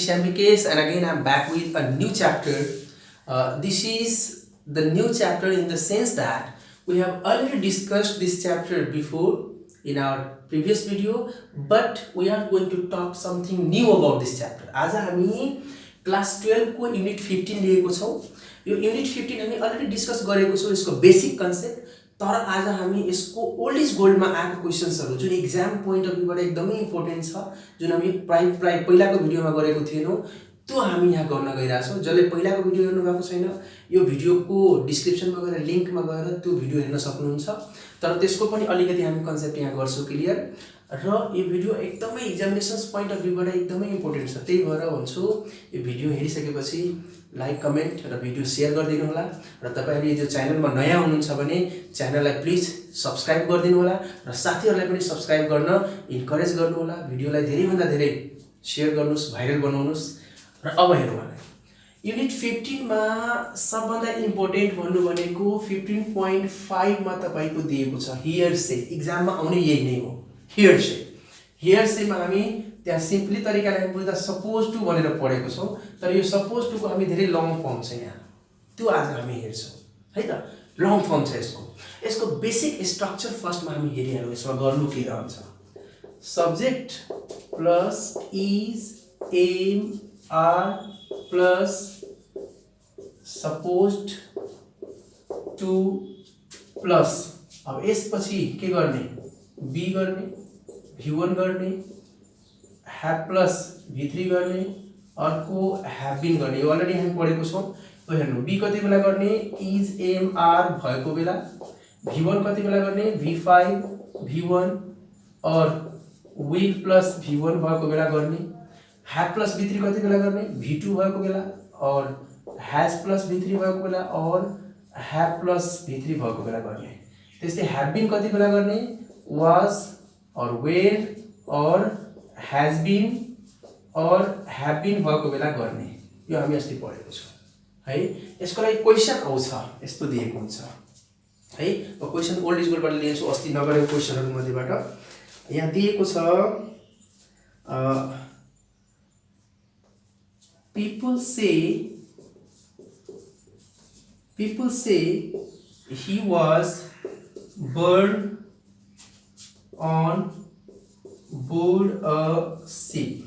is Shambikesh, and again I'm back with a new chapter. This is the new chapter in the sense that we have already discussed this chapter before in our previous video, but we are going to talk something new about this chapter. आज हामी class 12 को unit 15 लिएको छौं. यो unit 15 हामी already discuss गरेको छौं यसको बेसिक कन्सेप्ट. तर आज हामी यसको ओल्ड इज गोल्ड मा आएको क्वेशन्सहरु जुन एक्जाम पोइन्ट अफ भ्यूबाट एकदमै इम्पोर्टेन्ट छ, जुन हामी पहिलाको भिडियोमा गरेको थिएनौं, त्यो हामी यहाँ गर्न गइराछौं. जसले पहिलाको भिडियो हेर्नु भएको छैन, यो भिडियोको डिस्क्रिप्सनमा गएर लिंकमा गएर त्यो भिडियो हेर्न सक्नुहुन्छ. तर त्यसको पनि अलिकति हामी कन्सेप्ट यहाँ गर्छौं क्लियर. र यो भिडियो एकदमै एक्जामिनेसन्स पोइन्ट अफ भ्यूबाट एकदमै इम्पोर्टेन्ट छ. त्यही भएर भन्छु यो भिडियो हेरिसकेपछि लाइक कमेन्ट र भिडियो शेयर गरिदिनु होला. र तपाईहरु यदि च्यानलमा नयाँ हुनुहुन्छ भने च्यानललाई प्लिज सब्स्क्राइब गरिदिनु होला र साथीहरुलाई पनि सब्स्क्राइब गर्न इन्करेज गर्नु होला. भिडियोलाई धेरै भन्दा धेरै शेयर गर्नुस्, भाइरल बनाउनुस्. र अब हेरौँ हामी युनिट 15 मा सबभन्दा इम्पोर्टेन्ट भन्नु भनेको 15.5 मा तपाईको दिएको छ हियरसे. एक्जाममा आउने यही नै हो, हियरसे. हियरसे मा हामी त्यहाँ सिम्पली तरिकाले बुझ्दा सपोज टु भनेर पढेको छौं, तर यो सपोज टु को हामी धेरै लङ फर्म छ यहाँ, त्यो आज हामी हेर्छौं है त. लङ फर्म छ यसको. यसको बेसिक स्ट्रक्चर फर्स्टमा हामी हेरिहालौँ. यसमा गर्नु के रहन्छ, subject plus is am are plus supposed to plus. अब यसपछि के गर्ने, बी गर्ने, v1 गर्ने, have प्लस v3 गर्ने, अर्को have been गर्ने. यो अलरेडी हामी पढेको छौं. यो हेर्नु, b कति बेला गर्ने, is am are भएको बेला, v1 कति बेला गर्ने, v5 v1 और will प्लस v1 भएको बेला गर्ने, have प्लस v3 कति बेला गर्ने, v2 भएको बेला और has प्लस v3 भएको बेला और have प्लस v3 भएको बेला गर्ने. त्यस्तै have been कति बेला गर्ने, was और were और has been और have been भएको बेला गर्ने. यो हामी अस्ति पढेको छौं है. यसको लागि क्वेशन आउँछ, यस्तो दिएको हुन्छ है. म क्वेशन ओल्ड इज गोल्डबाट लिन्छु, अस्ति नगरेको क्वेशनहरु मध्येबाट यहाँ दिएको छ. people say he was burned on board a ship.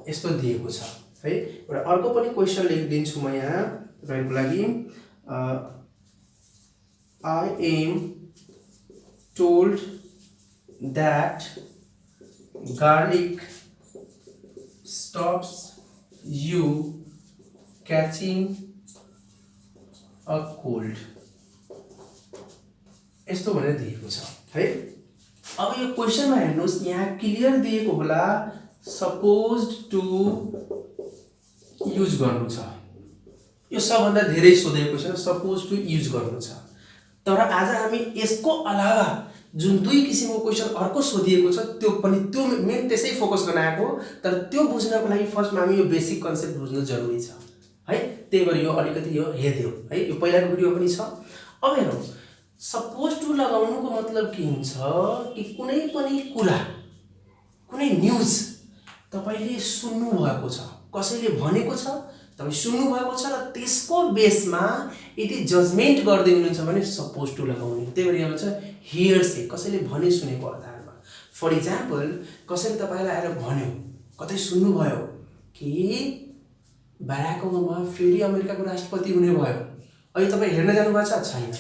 यस्तो दिएको छ है. एउटा अर्को पनि क्वेशन लेखिदिन्छु म यहाँ तपाईहरुको लागि. I am told that garlic stops you catching a cold. यस्तो भनेर दिएको छ है. अब यो क्वेशनमा हेर्नुस्, यहाँ क्लियर दिएको होला सपोज्ड टु युज गर्नु छ. यो सबभन्दा धेरै सोधेको छ, सपोज टु युज गर्नु छ. तर आज हामी यसको अलावा जुन दुई किसिमको क्वेशन अर्को सोधिएको छ त्यो पनि, त्यो मेन त्यसै फोकस गर्न आएको. तर त्यो बुझ्नको लागि फर्स्टमा हामी यो बेसिक कन्सेप्ट बुझ्नु जरुरी छ है. त्यही भएर यो अलिकति यो हेर्दियौ है. यो पहिलाको भिडियो पनि छ. अब हेरौँ, सपोज टु लगाउनुको मतलब के हुन्छ कि कुनै पनि कुरा, कुनै न्यूज तपाईले सुन्नु भएको छ, कसैले भनेको छ, तपाई सुन्नु भएको छ र त्यसको बेसमा यदि जजमेन्ट गर्दै हुनुहुन्छ भने सपोज टु लगाउने. त्यही भएर यहाँ भन्छ हियरसे, कसैले भने सुनेको आधारमा. फर एक्जाम्पल, कसैले तपाईलाई आएर भन्यो, कतै सुन्नु भयो कि बाराक ओबामा फेरि अमेरिकाको राष्ट्रपति हुने भयो. अहिले तपाई हेर्न जानु भएको छ, छैन.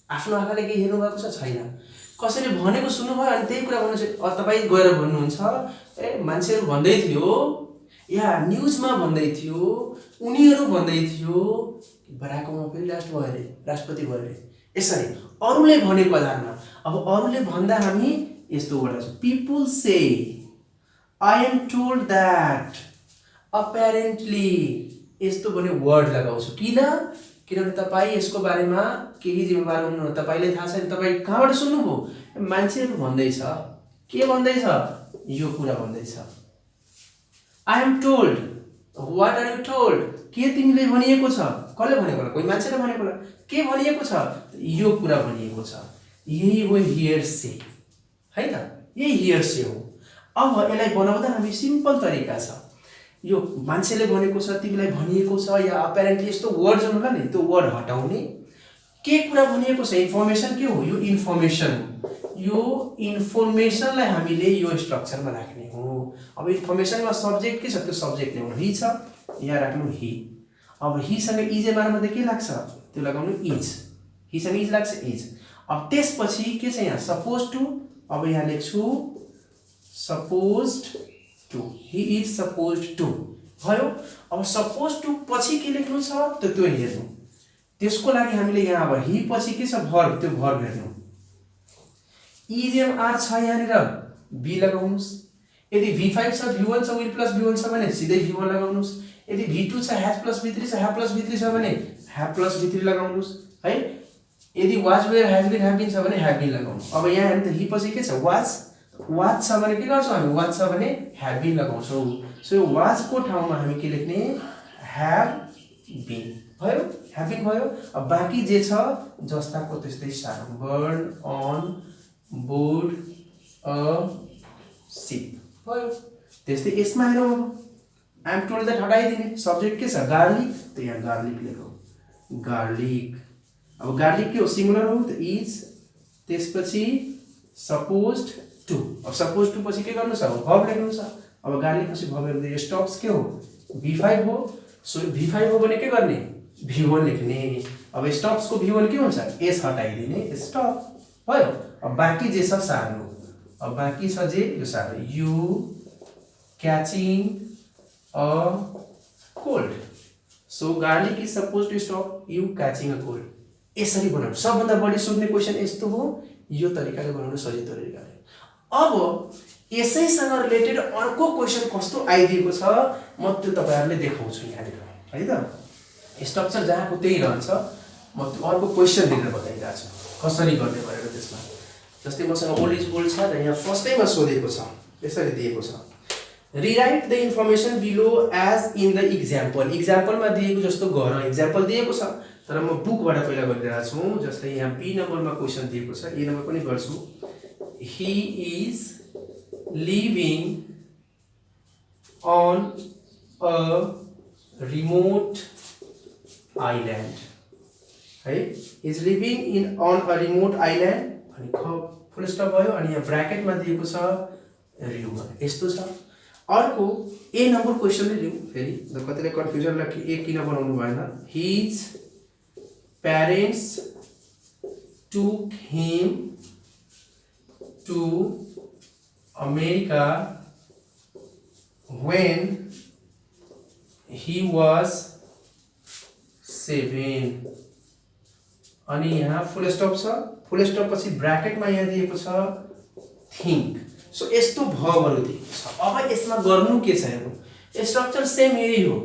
आफ्नो आँखाले के हेर्नु भएको छ, छैन. कसैले भनेको सुन्नुभयो अनि त्यही कुरा भन्नुहुन्छ, तपाई गएर भन्नुहुन्छ ए मान्छेहरु भन्दै थियो या न्यूजमा भन्दै थियो, उनीहरु भन्दै थियो बाराक ओबामा फेरि राष्ट्रपति भयो रे. यसरी अरूले भनेको आधारमा. अब अरूले भन्दा हामी यस्तो वर्ड छ, people say, I am told that, apparently. यस्तो भने वर्ड लगाउँछु. किनभने तपाई यसको बारेमा केही जिम्मेवार हुनुहुन्न. तपाईले थाहा छैन, तपाई कहाँबाट सुन्नुभयो, मान्छेहरु भन्दैछ. के भन्दैछ, यो कुरा भन्दैछ. I am told. What are you told? के तिमीले भनिएको छ, कसले भनेको होला, कोही मान्छेले भनेको होला. के भनिएको छ, यो कुरा भनिएको छ. यही हो हियरसे है त. यही हियरसे हो. अब यसलाई बनाउँदा हामी सिम्पल तरिका छ. यो मान्छेले भनेको छ, तिमीलाई भनिएको छ, या अपेरेन्टली यस्तो वर्ड जुन होला नि त्यो वर्ड हटाउने। के कुरा भनिएको छ, इन्फर्मेसन के हो, यो इन्फर्मेसन हो। यो इन्फर्मेसनलाई हामीले यो स्ट्रक्चरमा राख्ने हो। अब इन्फर्मेसनमा सब्जेक्ट के छ, त्यो सब्जेक्ट ल्याउनु ही छ, यहाँ राख्नु ही। अब हीसँग इज एमआरमा त के लाग्छ, त्यो लगाउनु इज, हीसँग इज लाग्छ इज। अब त्यसपछि के छ यहाँ सपोज टु, अब यहाँ लेख्छु supposed to, he is supposed to भयो। अब सपोज टु पछि के लेख्नु छ त्यो हेर्नु। त्यसको लागि हामीले यहाँ अब ही पछि के छ भर्ब, त्यो भर्ब हेर्नु। इजएमआर छ यहाँनिर, बी लगाउनुस्। यदि V5 छ, V1 छ, विल प्लस V1 छ भने सिधै V1 लगाउनुस्। यदि V2 छ, ह्याज प्लस V3 छ, ह्याभ प्लस V3 छ भने ह्याभ प्लस V3 लगाउनुस् है। यदि was were has been have been छ भने ह्याभ बीन लगाउनु। अब यहाँ हेर्नु त ही पछि के छ वाज, वाज छ भने के गर्छौँ हामी, वाज छ भने ह्याभ बीन लगाउँछौँ। सो यो वाजको ठाउँमा हामी के लेख्ने, ह्याभ बीन भयो, ह्याभ बीन भयो। अब बाँकी जे छ जस्ताको त्यस्तै सानो, बर्न अन बोर्ड अ सिप भयो। त्यस्तै यसमा हेरौँ, अब आइ एम टोल्ड दैट हटाइदिने। सब्जेक्ट के छ गार्लिक, त यहाँ गार्लिक लेखौँ, गार्लिक। अब गार्लिक के हो, सिंगुलर हो त इज, त्यसपछि सपोज्ड टु। अब सपोज टु पछि के गर्नु छ, भर्ब लेख्नु छ। अब गार्लिक पछि भर्ब हेर्नु, स्टप्स के हो V5 हो। सो V5 हो भने के गर्ने, V1 लेख्ने। अब स्टप्स को V1 के हुन्छ, एस हटाइदिने, स्टप भयो। अब बाँकी जे छ सानो, अब बाँकी छ जे यो सानो, you catching a cold. So garlic is suppose to stop you catching a cold. यसरी बनाउनु। सबभन्दा बढी सोध्ने क्वेसन यस्तो हो, यो तरिकाले बनाउनु सजिलो तरिकाले। अब यसैसँग रिलेटेड अर्को क्वेसन कस्तो आइदिएको छ म त्यो तपाईहरुले देखाउँछु यहाँनिर है त। स्ट्रक्चर जहाँको त्यही रहन्छ, म त्यो अर्को क्वेसन लिएर बताइरहेको छु कसरी गर्ने भनेर। त्यसमा जस्तै मसँग ओल्ड इज गोल्ड छ र यहाँ फर्स्टैमा सोधेको छ, यसरी दिएको छ, rewrite the information below as in the example. इक्जाम्पलमा दिएको जस्तो गर। इक्जाम्पल दिएको छ तर म बुकबाट पहिला गरिरहेको छु। जस्तै यहाँ बी नम्बरमा क्वेसन दिएको छ, ए नम्बर पनि गर्छु। He is living on a remote island है, is living in an a remote island अनि फुल स्टप भयो। अनि यहाँ ब्र्याकेटमा दिएको छ र्युमर, यस्तो छ। अर्को ए नम्बर क्वेसनले लिउँ फेरि, कतिले कन्फ्युजन लाग्यो ए किन बनाउनु भएन। His parents took him to America when he was 7। अनि यहाँ फुल स्टप छ, फुल स्टप पछि ब्र्याकेटमा यहाँ दिएको छ थिंक। सो यस्तो भर्बहरु दिएको छ। अब यसमा गर्नु के छ हेर्नु, स्ट्रक्चर सेम यही हो,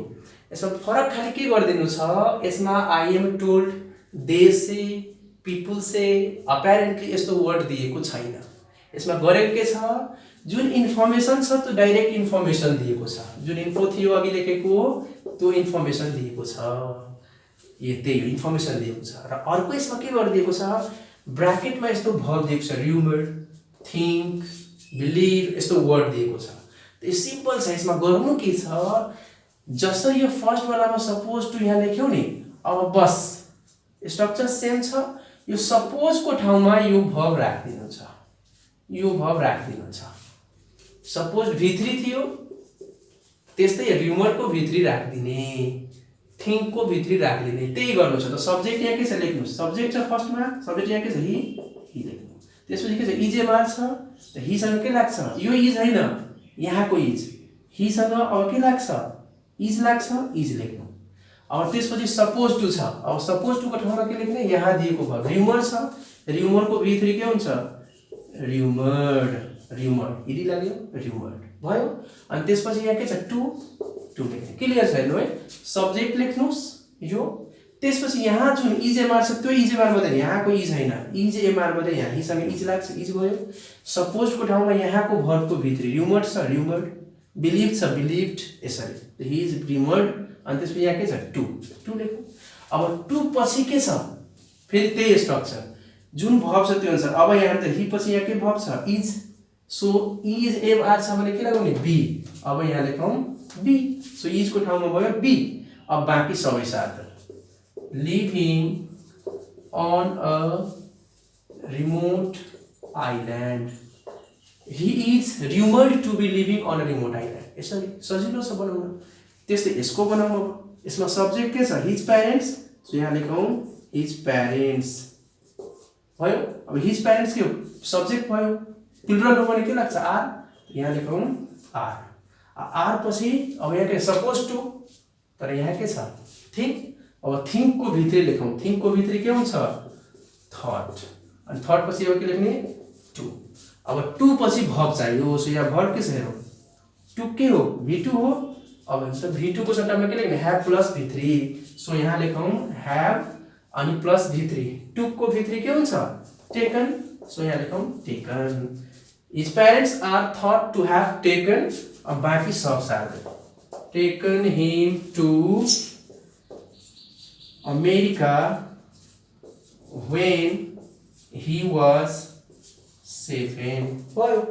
यसमा फरक खाली के गरिदिनु छ, यसमा I am told, they say, people say, apparently यस्तो वर्ड दिएको छैन। यसमा गरेको के छ, जुन इन्फर्मेसन छ त्यो डाइरेक्ट इन्फर्मेसन दिएको छ, जुन इन्फो थियो अघि लेखेको त्यो इन्फर्मेसन दिएको छ, यो त्यही हो इन्फर्मेसन दिएको छ। र अर्को यसमा के गरिदिएको छ, ब्र्याकेटमा यस्तो भर्ब दिएको छ, र्युमर, थिंक, बिलिभ, यस्तो वर्ड दिएको छ। त्यो सिम्पल छ। यसमा गर्नु के छ, जसरी यो फर्स्ट वालामा सपोज टु यहाँ लेख्यौ नि, अब बस स्ट्रक्चर सेम छ। यो सपोज को ठाउँमा यो भर्ब राख्दिनु छ, यो भर्ब राख्दिनु छ। सपोज V3 थियो, त्यस्तै र्युमर को V3 राख्दिने, थिंक को V3 राख्दिने, त्यही गर्नु छ। त सब्जेक्ट यहाँ के छ लेख्नु, सब्जेक्ट छ फर्स्टमा, सब्जेक्ट यहाँ के छ ही लेख्नु। त्यसपछि के छ इजेमार छ, त ही सँग के लाग्छ, यो इज हैन, यहाँको इज, ही सँग अब के लाग्छ, इज लाग्छ, इज लेख्नु। अब त्यसपछि सपोज टु छ, अब सपोज टु को ठाउँमा के लेख्ने, यहाँ दिएको भयो र्युमर छ, र्युमर को V3 के हुन्छ, र्युमर्ड, र्युमर, यदि लाग्यो र्युमर्ड भयो। अनि त्यसपछि यहाँ के छ टु लेख्ने। क्लियर छ हेर्नु है, सब्जेक्ट लेख्नुस् यो, त्यसपछि यहाँ जुन इज एमआर छ त्यो इज एमआर मात्रै, यहाँको इज हैन, इज एमआर मात्रै, यहाँ हिसँग इज लाग्छ, इज भयो। सपोज को ठाउँमा यहाँको भर्ब को V3, र्युमर्ड छ, र्युमर्ड, बिलिभ छ, बिलिभड, यसरी ही इज रिमर्ड। अनि त्यसपछि यहाँ के छ टु लेख्नु। अब टु पछि के छ, फेरि त्यही स्ट्रक्चर, जुन भर्ब छ त्यो अनुसार। अब यहाँ त ही पछि यहाँ के भर्ब छ, is, so is am are छ भने के लगाउने बी। अब यहाँ लेखौँ बी। सो इज को ठाउँमा भयो बी। अब बाँकी सबै साथ living on a remote island. He is rumored to be living on a remote island. यसरी सजिलो छ बनाउन। त्यस्तै यसको बनाउँ। अब यसमा सब्जेक्ट के छ हिज प्यारेन्ट्स। सो यहाँ लेखौँ हिज प्यारेन्ट्स भयो। अब हिज प्यारेन्ट्स के हो सब्जेक्ट भयो। प्लुरल हो भने के लाग्छ आर। यहाँ लेखौँ आर। आर पछि अब यहाँ के सपोज टु तर यहाँ के छ थिंक। अब थिंक को भित्री लेखौँ। थिंक को भित्री के हुन्छ थट। अनि थट पछि अब के लेख्ने टु। अब टु पछि भर्ब चाहियो। सो यहाँ भर्ब के छ हेरौँ टु के हो V2 हो। अब V2 को सट्टामा के लेख्ने ह्याभ प्लस V3। सो यहाँ लेखौँ ह्याभ अनि प्लस V3। टु को भित्री के हुन्छ टेकन। सो यहाँ लेखौँ taken. His parents are thought to have taken। अब बाँकी सब साथ taken him to America when he was 7 भयो।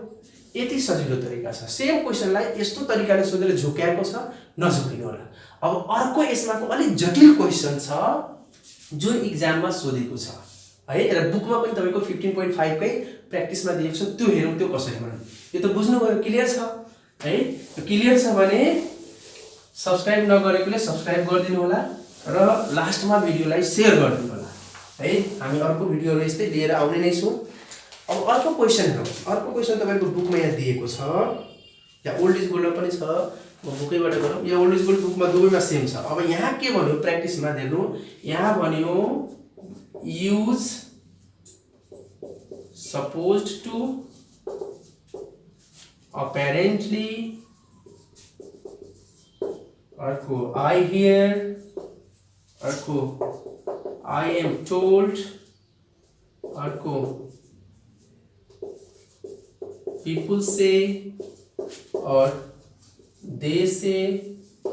यति सजिलो तरिका छ। सेम क्वेसनलाई यस्तो तरिकाले सोधेर झुक्याएको छ नझुक्किनु होला। अब अर्को यसमाको अलिक जटिल क्वेसन छ जुन इक्जाममा सोधेको छ है। र बुकमा पनि तपाईको 15.5 कै प्र्याक्टिसमा दिएको छ त्यो हेरौँ त्यो कसरी बनाउने। यो त बुझ्नुभयो क्लियर छ है। क्लियर छ भने सब्स्क्राइब नगरेकोले सब्स्क्राइब गरिदिनु होला र लास्टमा भिडियोलाई शेयर गरिदिनु होला है। हामी अर्को भिडियोहरु यस्तै लिएर आउने नै छौं। अब अर्को क्वेसन हेरौँ। अर्को क्वेसन तपाईको बुकमा यहाँ दिएको छ। यहाँ ओल्ड इज गोल्डमा पनि छ। म बुकैबाट गरौँ। यहाँ ओल्ड इज गोल्ड बुकमा दुवैमा सेम छ। अब यहाँ के भन्यो प्र्याक्टिसमा हेर्नु। यहाँ भन्यो use supposed to apparently अर्को I hear अर्को I am told अर्को people say और they say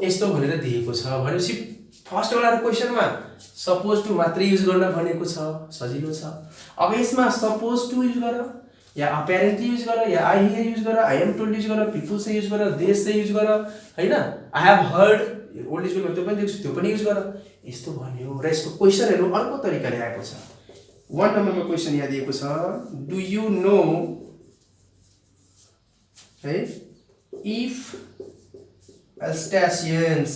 यस्तो भनेर दिएको छ। भनेपछि फर्स्ट वाला क्वेसनमा सपोज टु मात्रै युज गर्न भनेको छ सजिलो छ। अब यसमा सपोज टु युज गर या अपेरेन्टली युज गर या आई हियर युज गर आई एम टोल्ड युज गर पीपल से युज गर दे से युज गर हैन I have heard old is gold त्यो पनि दिएको छु त्यो पनि युज गर यस्तो भन्यो। र यसको क्वेसन हेर्नु अर्को तरिकाले आएको छ। 1 नम्बरमा क्वेसन यहाँ दिएको छ डु यु नो है if Alsatians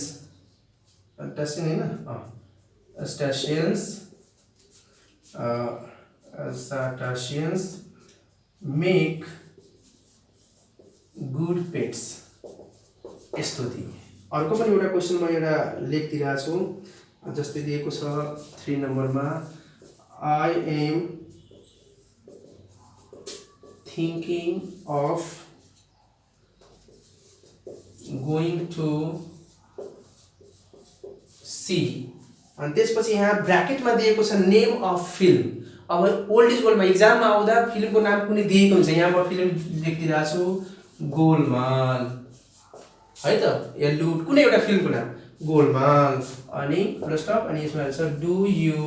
make good pets यस्तो दिए। अर्को पनि एउटा क्वेसन म एउटा लेखिदिरहेको छु जस्तै दिएको छ 3 नम्बरमा I am thinking of going to see अनि त्यसपछि यहाँ ब्र्याकेटमा दिएको छ नेम अफ फिल्म। अब ओल्ड इज गोल्डमा इक्जाममा आउँदा फिल्मको नाम कुनै दिएको हुन्छ। यहाँ म फिल्म लेखिदिरहेको छु गोलमाल है त या लुट कुनै एउटा फिल्मको नाम गोलमाल अनि फुल स्टप अनि यसमा छ do you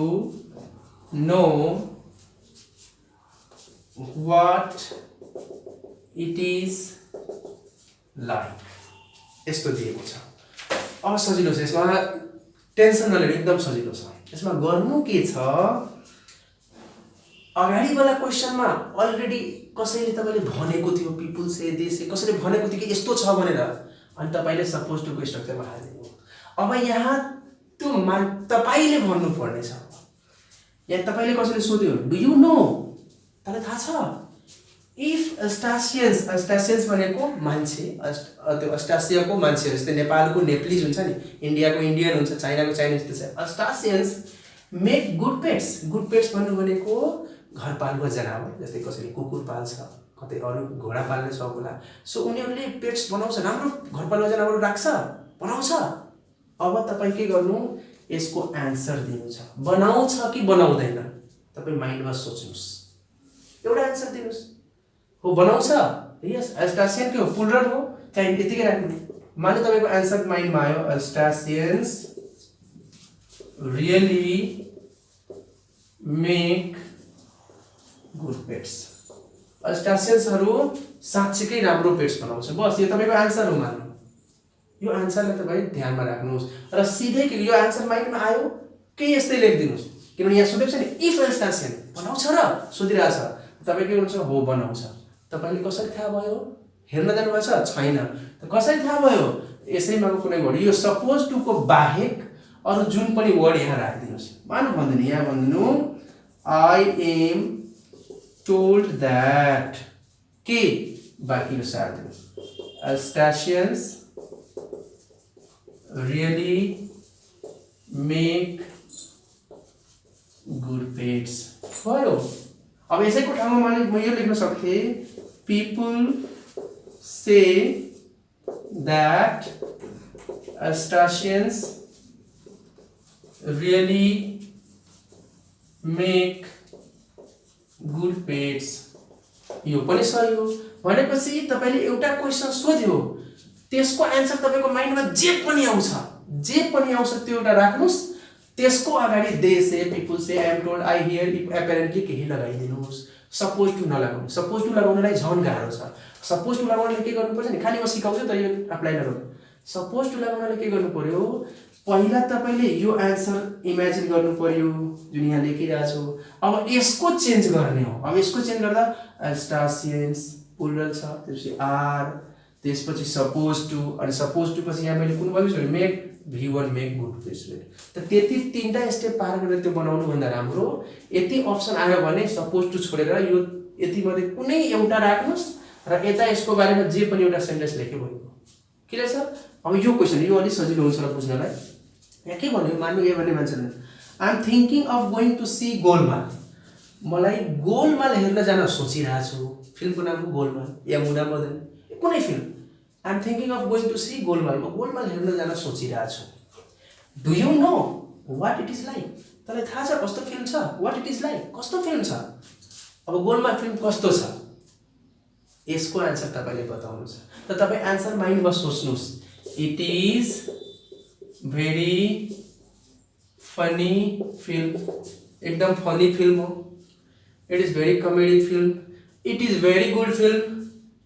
know what it is like यस्तो दिएको छ। अब सजिलो छ। यसमा टेन्सन नलिनु एकदम सजिलो छ। यसमा गर्नु के छ अगाडि वाला क्वेसनमा अलरेडी कसैले तपाईले भनेको थियो पीपल से दे से कसैले भनेको थियो कि यस्तो छ भनेर अनि तपाईले सपोज टु को स्ट्रक्चरमा हाल्दिनु। अब यहाँ त्यो तपाईले भन्नु पर्ने छ। यहाँ तपाईले कसैले सोध्यो डु यु नो तपाईलाई थाहा छ इफ अस्टासियन्स भनेको मान्छे त्यो अस्टासियाको मान्छे जस्तै नेपालको नेपालीज हुन्छ नि इन्डियाको इन्डियन हुन्छ चाइनाको चाइनिज त्यस्तै Alsatians make good pets. Good pets भन्नु भनेको घरपालुवा जनावर जस्तै कसैले कुकुर पाल्छ कतै अरु घोडा पाल्ने छ होला। सो उनीहरुले पेट्स बनाउँछ राम्रो घरपालुवा जनावर राख्छ बनाउँछ। अब तपाई के गर्नु यसको आन्सर दिनु छ बनाउँछ कि बनाउँदैन तपाई माइन्डमा सोच्नुस् एउटा आन्सर दिनुस् हो बनाउँछ यस अस्टासियन के हो प्लुरल हो चाहिँ यतिकै राख्नु। माने तपाईको आन्सर माइन्डमा आयो अस्टासियन्स रियली मेक गुड पेट्स अस्टासियन्सहरू साँच्चैकै राम्रो पेट्स बनाउँछ। बस यो तपाईँको आन्सर हो मान्नु। यो आन्सरलाई तपाईँ ध्यानमा राख्नुहोस् र सिधै यो आन्सर माइन्डमा आयो केही यस्तै लेखिदिनुहोस्, किनभने यहाँ सोधेको छ नि इफ एस्टासियन बनाउँछ र सोधिरहेछ, तपाईँ के गर्नुहुन्छ? हो बनाउँछ। तपाईँले कसरी थाहा भयो? हेर्न जानुभएको छ? छैन। कसरी थाहा भयो? यसैमा कुनै वर्ड यो सपोज टु को बाहेक अरू जुन पनि वर्ड यहाँ राखिदिनुहोस्। मान्नु भन्दैन, यहाँ भनिदिनु आई एम टोल्ड द्याट के बाँकी सार्दिनु Alsatians really make good pets भयो। अब यसैको ठाउँमा म यो लेख्न सक्थेँ people say that Alsatians really make good pets. यो पनि सही हो। भनेपछि तपाईले एउटा क्वेशन सोध्यो, त्यसको आन्सर तपाईको माइन्डमा जे पनि आउँछ त्यो एउटा राख्नुस्। त्यसको अगाडि they say, people say, I am told, I hear, if apparently केही लगाइदिनुस्। सपोज टु नलागाउनु। सपोज टु लगाउनलाई झन् गाह्रो छ। सपोज टु लगाउनले के गर्नुपर्छ नि, खाली म सिकाउँछु त यो अप्लाई नगर्नु। सपोज टु लगाउनले के गर्नु पर्यो, पहिला तपाईले यो आन्सर इमेजिन गर्नु पर्यो जुन यहाँ लेखिरहेको छु। अब यसको चेन्ज गर्ने हो। अब यसको चेन्ज गर्दा अस्टासियन्स प्लुरल छ, त्यसपछि आर, त्यसपछि सपोज टु, अनि सपोज टु पछि यहाँ मैले कुन भन्छु भने make V1 make good pets. त त्यति तीनटा स्टेप पार गरेर त्यो बनाउनु भन्दा राम्रो यति अप्सन आयो भने सपोज टु छोडेर यो यति मध्ये कुनै एउटा राख्नुस् र यता यसको बारेमा जे पनि एउटा सेन्टेन्स लेखे भयो। क्लियर छ? अब यो क्वेशन यो अलि सजिलो हुन्छ र बुझ्नलाई। यहाँ के भन्यो, मान्नु ए भन्ने मान्छेले I am thinking of going to see Golmaal. मलाई गोलमाल हेर्न जान सोचिरहेको छु। फिल्मको नाम हो गोलमाल या मुना मदन, कुनै film. I am thinking of going to see Golmaal. म गोलमाल हेर्न जान सोचिरहेको छु। Do you know what it is like? तँलाई थाहा छ कस्तो फिल्म छ? वाट इट इज लाइक, कस्तो फिल्म छ? अब गोलमाल फिल्म कस्तो छ? यसको आन्सर तपाईँले बताउनु छ। त तपाईँ आन्सर माइन्डमा सोच्नुहोस्। It is very funny film. एकदम फनी फिल्म हो। It is very comedy film. It is very good film.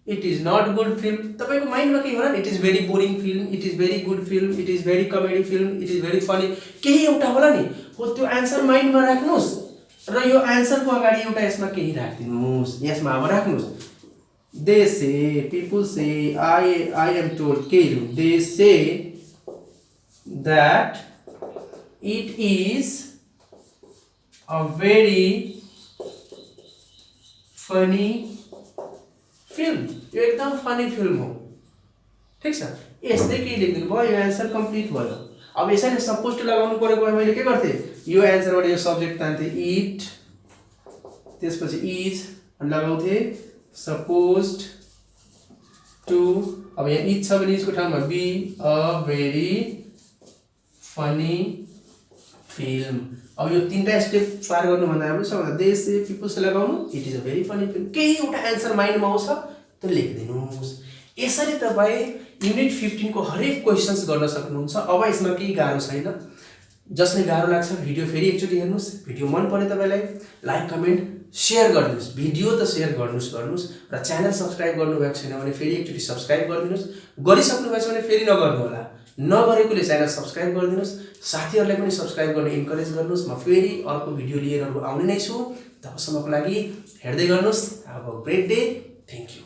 It is not good film. तपाईको माइन्डमा के होला? It is very boring film, it is very good film, it is very comedy film, it is very funny, केही एउटा होला नि। हो त्यो आन्सर माइन्डमा राख्नुहोस् र यो आन्सरको अगाडि एउटा यसमा केही राखिदिनुहोस्। यसमा अब राख्नुहोस् they say, people say, I am told, केही they say that it is a very funny film. यो एकदम फनी फिल्म हो। ठीक छ? यस्तै केही लेखिदिनु भयो, यो आन्सर कम्प्लिट भयो। अब यसैले सपोज टु लगाउनु परेको मैले के गर्थेँ, यो आन्सरबाट यो सब्जेक्ट तान्थेँ इट, त्यसपछि इज लगाउँथेँ सपोज्ड टु। अब यहाँ इज छ भने इजको ठाउँमा be a very funny film. अब यो तीनटा स्टेप पार गर्नुभन्दा राम्रो सबभन्दा दे से, पिपुल से लगाउनु, it is a very funny film. केही एउटा आन्सर माइन्डमा आउँछ त्यो लेखिदिनुहोस्। यसरी तपाईँ युनिट 15 को हरेक क्वेसन्स गर्न सक्नुहुन्छ। अब यसमा केही गाह्रो छैन। जसले गाह्रो लाग्छ भिडियो फेरि एकचोटि हेर्नुहोस्। भिडियो मन परे तपाईँलाई लाइक कमेन्ट सेयर गरिदिनुहोस्। भिडियो त सेयर गर्नुहोस् र च्यानल सब्सक्राइब गर्नुभएको छैन भने फेरि एकचोटि सब्सक्राइब गरिदिनुहोस्। गरिसक्नु भएको छ भने फेरि नगर्नु होला। नगरेकोले च्यानल सब्सक्राइब गरिदिनुहोस्। साथीहरूलाई पनि सब्सक्राइब गर्न इन्करेज गर्नुहोस्। म फेरि अर्को भिडियो लिएर आउने नै छु। तबसम्मको लागि हेर्दै गर्नुहोस्। Have a great day. Thank you.